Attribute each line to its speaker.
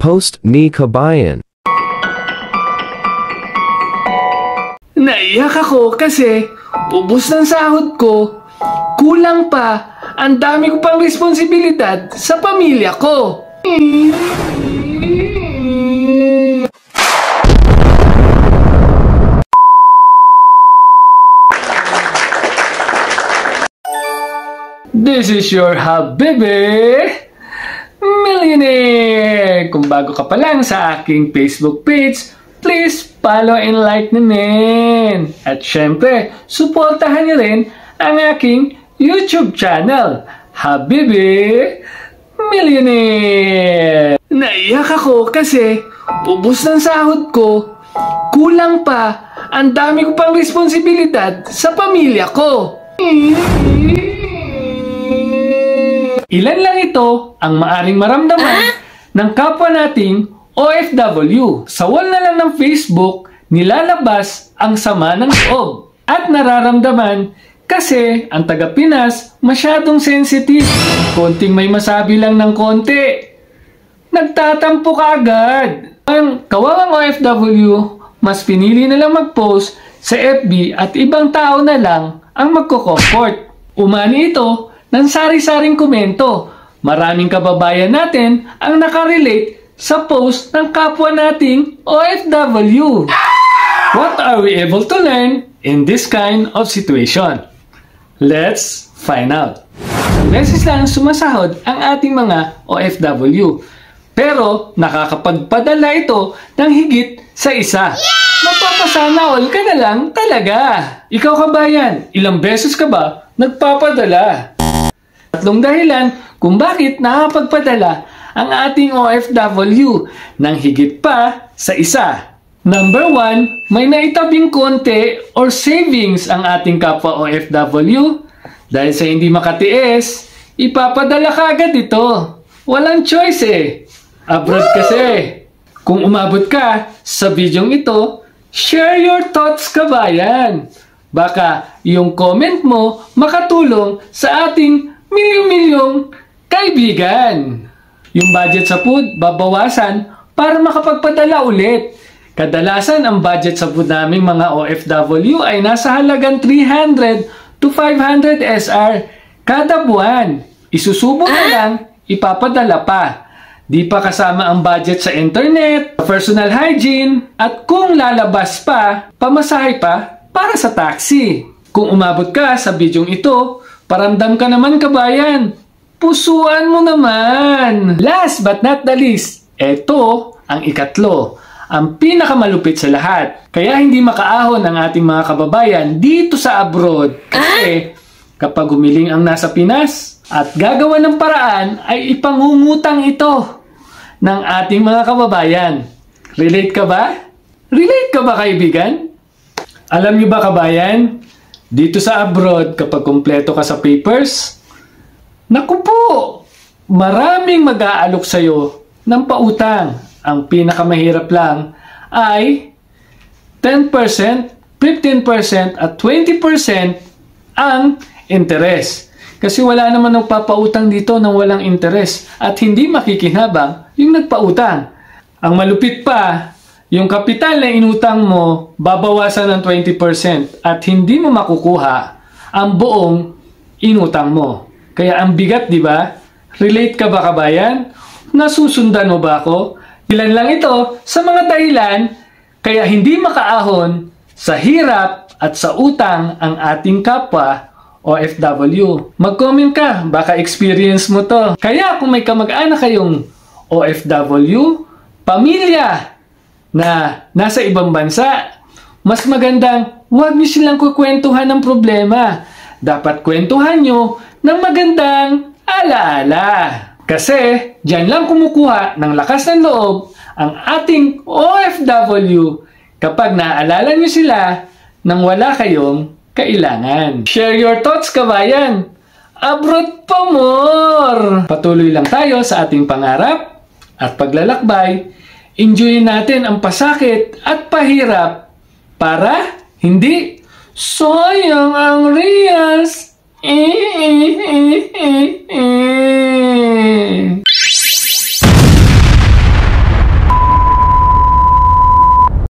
Speaker 1: post ni kabayan.
Speaker 2: Naiyak ako kasi ubos ng sahod ko, kulang pa, ang dami ko pang responsibilidad sa pamilya ko. This is your Habibi Millionaire! Kung bago ka pa lang sa aking Facebook page, please follow and like naman. At syempre, suportahan niyo rin ang aking YouTube channel, Habibi Millionaire! Naiyak ako kasi ubos ng sahod ko, kulang pa, ang dami ko pang responsibilidad sa pamilya ko. Ilan lang ito ang maaring maramdaman ng kapwa nating OFW. Sa wall na lang ng Facebook, nilalabas ang sama ng loob at nararamdaman kasi ang taga-Pinas masyadong sensitive. Konting may masabi lang ng konti, nagtatampo ka agad. Ang kawawang OFW, mas pinili na lang mag-post sa FB at ibang tao na lang ang magko-comfort. Umani ito ng sari-saring komento. Maraming kababayan natin ang nakarelate sa post ng kapwa nating OFW. What are we able to learn in this kind of situation? Let's find out. Ang beses lang sumasahod ang ating mga OFW. Pero nakakapagpadala ito ng higit sa isa. Mapapasana all ka na lang talaga. Ikaw kabayan, ilang beses ka ba nagpapadala? Tatlong dahilan kung bakit nakapagpadala ang ating OFW ng higit pa sa isa. Number 1, may naitabing konti or savings ang ating kapwa OFW. Dahil sa hindi makatiis, ipapadala ka agad ito. Walang choice eh. Abroad kasi. Kung umabot ka sa bidyong ito, share your thoughts kabayan. Baka yung comment mo makatulong sa ating milyong-milyong kaibigan. Yung budget sa food, babawasan para makapagpadala ulit. Kadalasan ang budget sa food naming mga OFW ay nasa halagang 300 to 500 SR kada buwan. Isusubo na lang, ipapadala pa. Di pa kasama ang budget sa internet, personal hygiene, at kung lalabas pa, pamasahe pa para sa taxi. Kung umabot ka sa bidyong ito, paramdam ka naman kabayan. Pusuan mo naman. Last but not the least, eto ang ikatlo. Ang pinakamalupit sa lahat. Kaya hindi makaahon ang ating mga kababayan dito sa abroad. Kasi kapag humiling ang nasa Pinas at gagawa ng paraan ay ipangungutang ito ng ating mga kababayan. Relate ka ba? Relate ka ba kaibigan? Alam niyo ba kabayan? Dito sa abroad kapag kumpleto ka sa papers, naku po, maraming mag-aalok sa'yo ng pautang. Ang pinakamahirap lang ay 10%, 15% at 20% ang interest. Kasi wala naman nagpapautang dito ng walang interest at hindi makikinabang yung nagpautang. Ang malupit pa, yung kapital na inutang mo, babawasan ng 20% at hindi mo makukuha ang buong inutang mo. Kaya ang bigat, di ba? Relate ka ba kabayan? Nasusundan mo ba ako? Ilan lang ito sa mga dahilan kaya hindi makaahon sa hirap at sa utang ang ating kapwa OFW. Mag-comment ka, baka experience mo to. Kaya kung may kamag-anak kayong OFW, pamilya na nasa ibang bansa, mas magandang huwag niyo silang kukwentuhan ng problema. Dapat kwentuhan nyo ng magandang alaala. Kasi diyan lang kumukuha ng lakas ng loob ang ating OFW kapag naaalala nyo sila nang wala kayong kailangan. Share your thoughts kabayan. Abroad pa more! Patuloy lang tayo sa ating pangarap at paglalakbay. Enjoyin natin ang pasakit at pahirap para hindi sayang ang Rias.